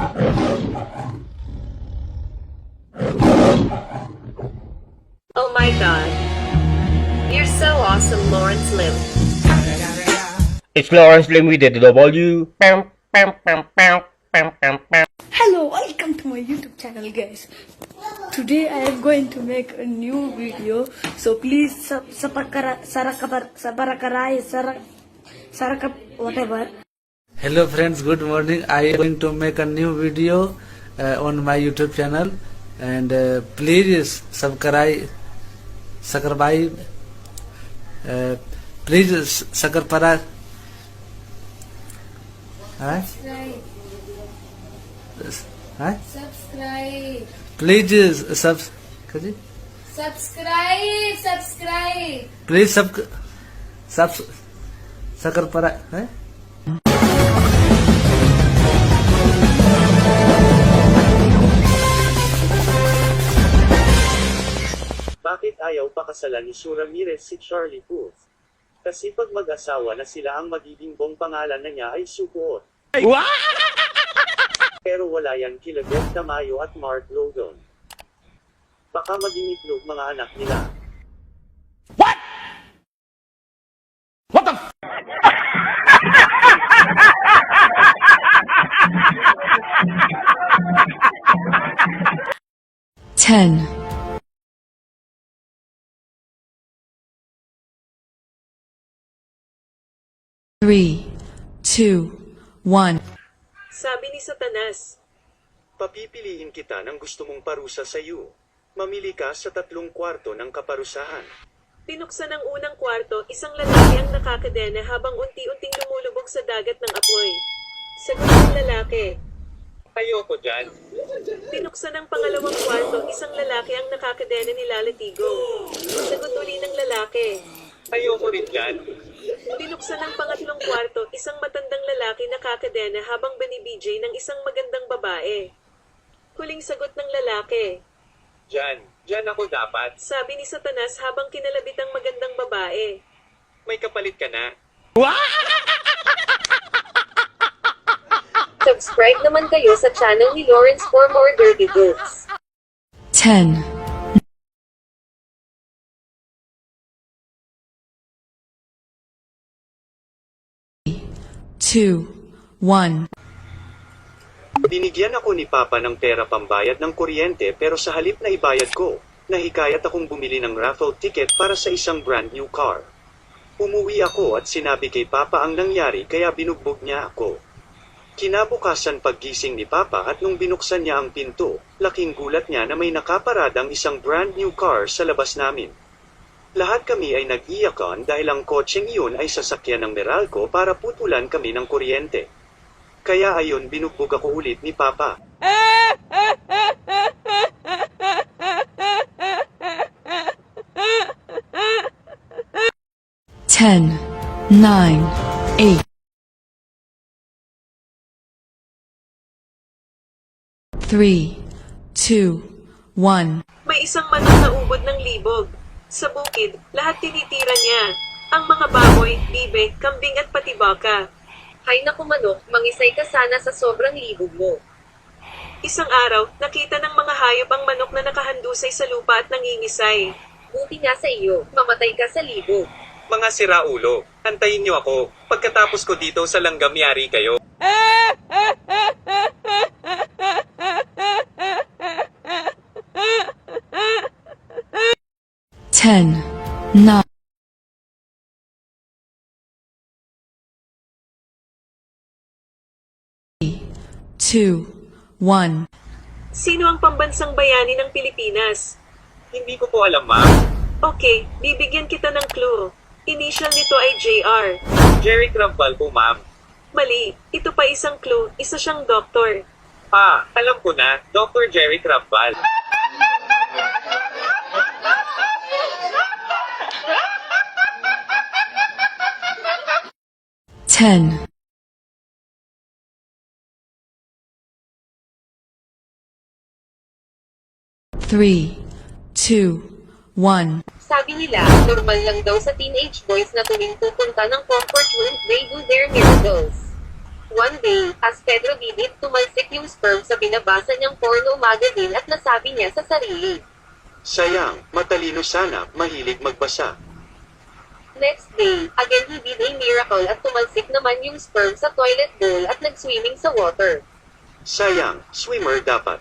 Oh my god. You're so awesome, Lawrence Lim. It's Lawrence Lim with the W. Pam, pam, pam, pam, pam, pam, pam. Hello, welcome to my YouTube channel, guys. Today I am going to make a new video, so please whatever. Hello friends, good morning. I am going to make a new video on my YouTube channel, and please subscribe. Please subscribe. Subscribe. Please Subscribe. please subscribe. Bakit ayaw pakasalan ni Sue Ramirez si Charlie Puth? Kasi pag mag-asawa na sila ang magiging bong pangalan na niya ay Sue Puth. Pero wala yan kila Beth Tamayo at Mark Logan. Baka maging itlog mga anak nila. What the f? 10, 3, 2, 1. Sabi ni Satanas, Papipiliin kita ng gusto mong parusa sa iyo. Mamili ka sa 3 kwarto ng kaparusahan. pinuksan ng unang kwarto, isang lalaki ang nakakadena habang unti-unting lumulubog sa dagat ng apoy. Sagot ng lalaki. Ayoko dyan. Pinuksan ng pangalawang kwarto, isang lalaki ang nakakadena ni Lalatigo. Sagot uli ng lalaki. Ayoko rin dyan. Pinuksan ng pangatlong kwarto, isang matandang lalaki nakakadena habang banibijay ng isang magandang babae. Huling sagot ng lalaki. Dyan. Dyan ako dapat. Sabi ni Satanas habang kinalabit ang magandang babae. May kapalit ka na. Subscribe naman kayo sa channel ni Lawrence for more dirty jokes. 10, 2, 1. Binigyan ako ni Papa ng pera pambayad ng kuryente pero sa halip na ibayad ko, nahikayat akong bumili ng raffle ticket para sa isang brand new car. Umuwi ako at sinabi kay Papa ang nangyari kaya binugbog niya ako. Kinabukasan paggising ni Papa at nung binuksan niya ang pinto, laking gulat niya na may nakaparadang isang brand new car sa labas namin. Lahat kami ay nag-iyakan dahil ang kotseng iyon ay sasakyan ng Meralco para putulan kami ng kuryente. Kaya ayon binugbog ako ulit ni Papa. Ten, 9, 8, 3, 2, 1. May isang manok na ubod ng libog. Sa bukid, lahat tinitira niya. Ang mga baboy, bibe, kambing at pati baka. Hay naku manok, mangisay ka sana sa sobrang libog mo. Isang araw, nakita ng mga hayop ang manok na nakahandusay sa lupa at nangingisay. Buti nga sa iyo, mamatay ka sa libog. Mga siraulo, antayin niyo ako. Pagkatapos ko dito sa langgam yari kayo. 10, 9, 2, 1. Sino ang pambansang bayani ng Pilipinas? Hindi ko po alam, ma'am. Okay, bibigyan kita ng clue. Initial nito ay JR. Jerry Crampal po, ma'am. Mali, ito pa isang clue, isa siyang doktor. Alam ko na, Dr. Jerry Crampal. Ten, 3, 2, 1. Sabi nila, normal lang daw sa teenage boys na tuwing pupunta ng comfort room, they do their miracles. One day, as Pedro did it, tumalsik yung sperm sa binabasa niyang porno magazine at nasabi niya sa sarili. Sayang, matalino sana, mahilig magbasa. Next day, again he did a miracle at tumalsik naman yung sperm sa toilet bowl at nag-swimming sa water. Sayang, swimmer dapat.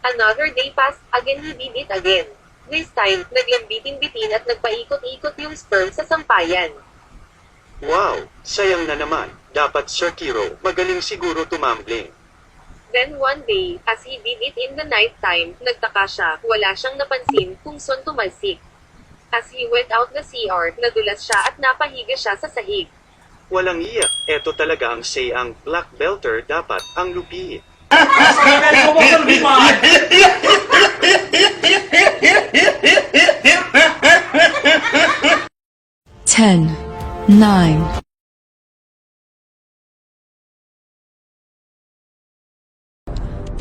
Another day passed, again he did it again. This time, naglambitin-bitin at nagpaikot-ikot yung sperm sa sampayan. Wow, sayang na naman. Dapat Sir Kiro, magaling siguro tumambling. Then one day, as he did it in the night time, nagtaka siya, wala siyang napansin kung saan tumalsik. As he went out the CR, nadulas siya at napahiga siya sa sahig. Walang iyak, eto talaga ang sayang black belter dapat ang lupiit. Ten, nine,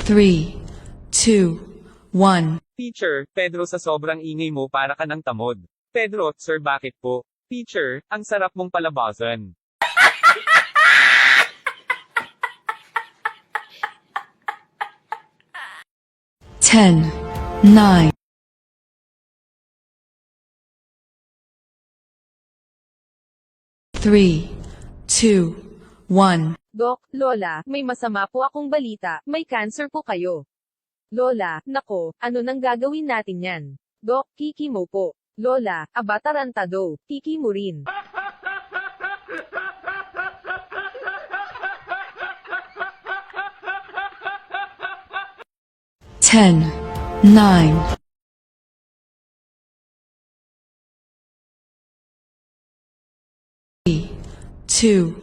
three, two, one. Teacher, Pedro sa sobrang ingay mo para ka ng tamod. Pedro, sir bakit po? Teacher, ang sarap mong palabasan. Ten, nine, three, two, one. Dok, Lola, may masama po akong balita, may cancer po kayo. Lola, nako, ano nang gagawin natin yan? Dok, kiki mo po. Lola, aba tarantado, kiki mo rin. Ten, nine, three, two,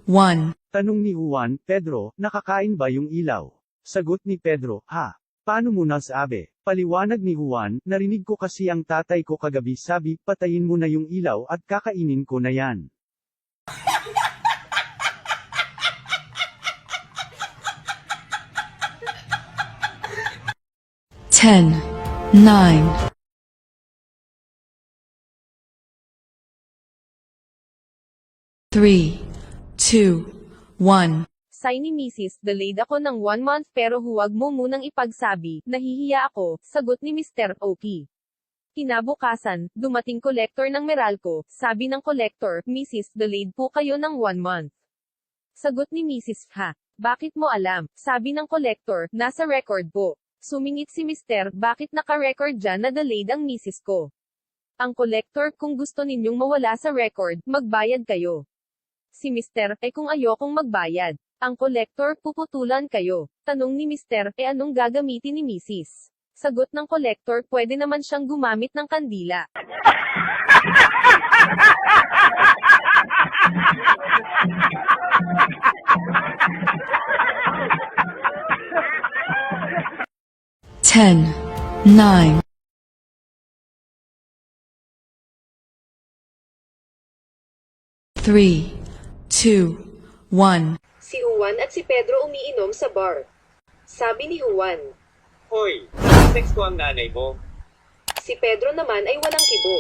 one. Tanong ni Juan, Pedro, nakakain ba yung ilaw? Sagot ni Pedro, ha? Paano mo nasabi? Paliwanag ni Juan, narinig ko kasi ang tatay ko kagabi sabi, patayin mo na yung ilaw at kakainin ko na yan. Ten, nine, three, two, one. Say ni Mrs. Delayed ako ng 1 month pero huwag mo munang ipagsabi, nahihiya ako, sagot ni Mr. Oki. Kinabukasan, dumating kolektor ng Meralco, sabi ng kolektor, Mrs. Delayed po kayo ng 1 month. Sagot ni Mrs. Ha, bakit mo alam? Sabi ng kolektor, nasa record po. Sumingit si Mr. Bakit naka-record dyan na delayed ang Mrs. ko? Ang kolektor, kung gusto ninyong mawala sa record, magbayad kayo. Si Mr. Kung ayokong magbayad. Ang kolektor, puputulan kayo. Tanong ni Mr. Anong gagamitin ni Mrs.? Sagot ng kolektor, pwede naman siyang gumamit ng kandila. Ten, nine, three, two, one. Si Juan at si Pedro umiinom sa bar. Sabi ni Juan. Hoy, nakasex ko ang nanay mo. Si Pedro naman ay walang kibo.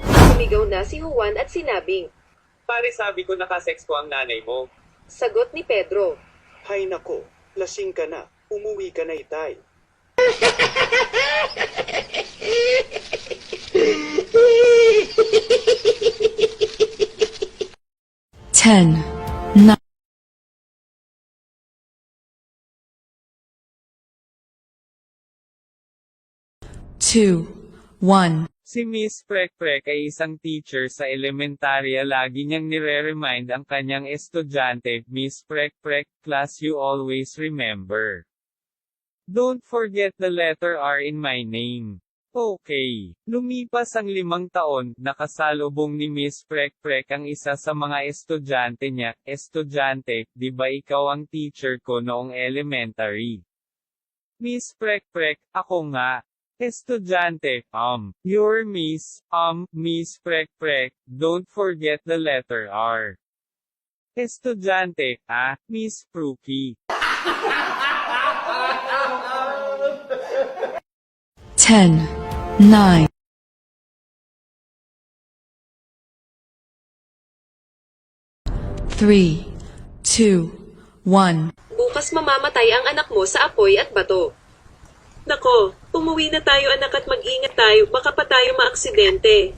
Sumigaw na si Juan at sinabing. Pare sabi ko nakasex ko ang nanay mo. Sagot ni Pedro. Hay nako, lasing ka na, umuwi ka na itay. Ten, nine, two, one. Si Miss Prek Prek ay isang teacher sa elementarya, lagi niyang nire-remind ang kanyang estudyante, Miss Prek Prek, class you always remember. Don't forget the letter R in my name. Okay. Lumipas ang 5 taon, nakasalubong ni Miss Prek Prek ang isa sa mga estudyante niya, estudyante, di ba ikaw ang teacher ko noong elementary? Miss Prek Prek, ako nga. Estudyante, you're Miss Prek Prek, don't forget the letter R. Estudyante, Miss Pruki. Ten, nine, three, 2, 1. Bukas mamamatay ang anak mo sa apoy at bato. Nako, umuwi na tayo anak at mag-ingat tayo, baka pa tayo maaksidente.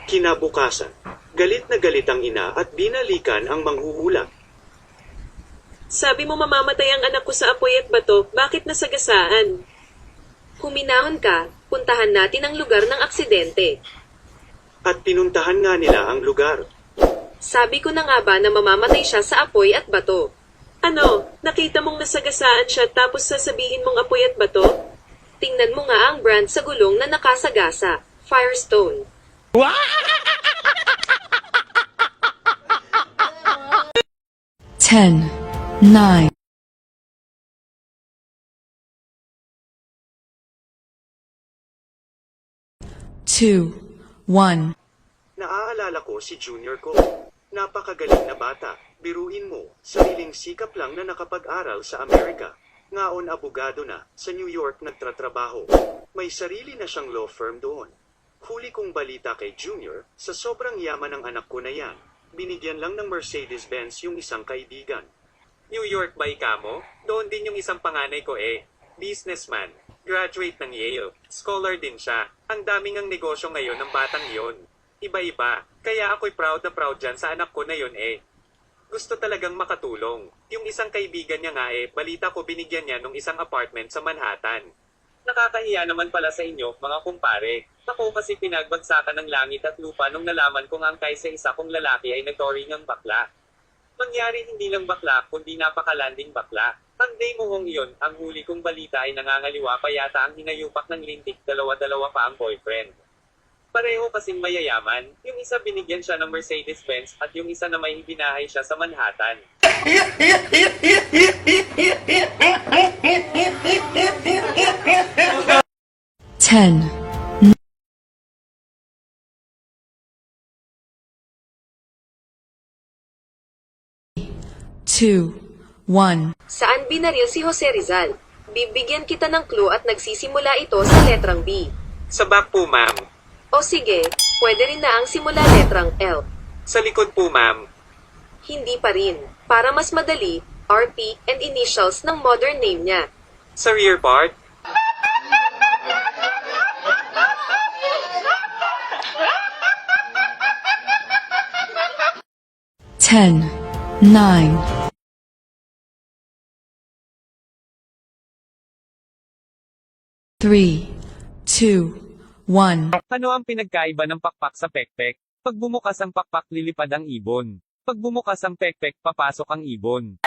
Kinabukasan, galit na galit ang ina at binalikan ang manghuhula. Sabi mo mamamatay ang anak ko sa apoy at bato, bakit nasagasaan? Huminahon ka, puntahan natin ang lugar ng aksidente. At pinuntahan nga nila ang lugar. Sabi ko na nga ba na mamamatay siya sa apoy at bato? Ano, nakita mong nasagasaan siya tapos sasabihin mong apoy at bato? Tingnan mo nga ang brand sa gulong na nakasagasa, Firestone. 10, 9. 2, 1. Naaalala ko si junior ko. Napakagaling na bata. Biruin mo, sariling sikap lang na nakapag-aral sa Amerika. Ngaon abogado na, sa New York nagtratrabaho. May sarili na siyang law firm doon. Huli kong balita kay Junior, sa sobrang yaman ng anak ko na yan, binigyan lang ng Mercedes-Benz yung isang kaibigan. New York ba ikamo? Doon din yung isang panganay ko eh. Businessman. Graduate ng Yale. Scholar din siya. Ang daming ang negosyo ngayon ng batang iyon. Iba-iba. Kaya ako'y proud na proud dyan sa anak ko na yun eh. Gusto talagang makatulong. Yung isang kaibigan niya nga eh, balita ko binigyan niya ng isang apartment sa Manhattan. Nakakahiya naman pala sa inyo, mga kumpare. Ako kasi pinagbagsakan ng langit at lupa nung nalaman kong angkay sa isa kong lalaki ay nagtoringang bakla. Mangyari hindi lang bakla, kundi napakalanding bakla. Ang day mohong iyon, ang huli kong balita ay nangangaliwa pa yata ang hinayupak ng lintik, dalawa-dalawa pa ang boyfriend. Pareho kasing mayayaman, yung isa binigyan siya ng Mercedes-Benz at yung isa na may binahay siya sa Manhattan. 10, 2, 1. Saan binaril si Jose Rizal? Bibigyan kita ng clue at nagsisimula ito sa letrang B. Sa back po ma'am. O sige, pwede rin na ang simula letrang L. Sa likod po ma'am. Hindi pa rin. Para mas madali, RP and initials ng modern name niya. Sa rear part. Ten, 9. 3, 2, 1. Ano ang pinagkaiba ng pakpak sa pekpek? Pag bumukas ang pakpak lilipad ang ibon. Pag bumukas ang pekpek papasok ang ibon.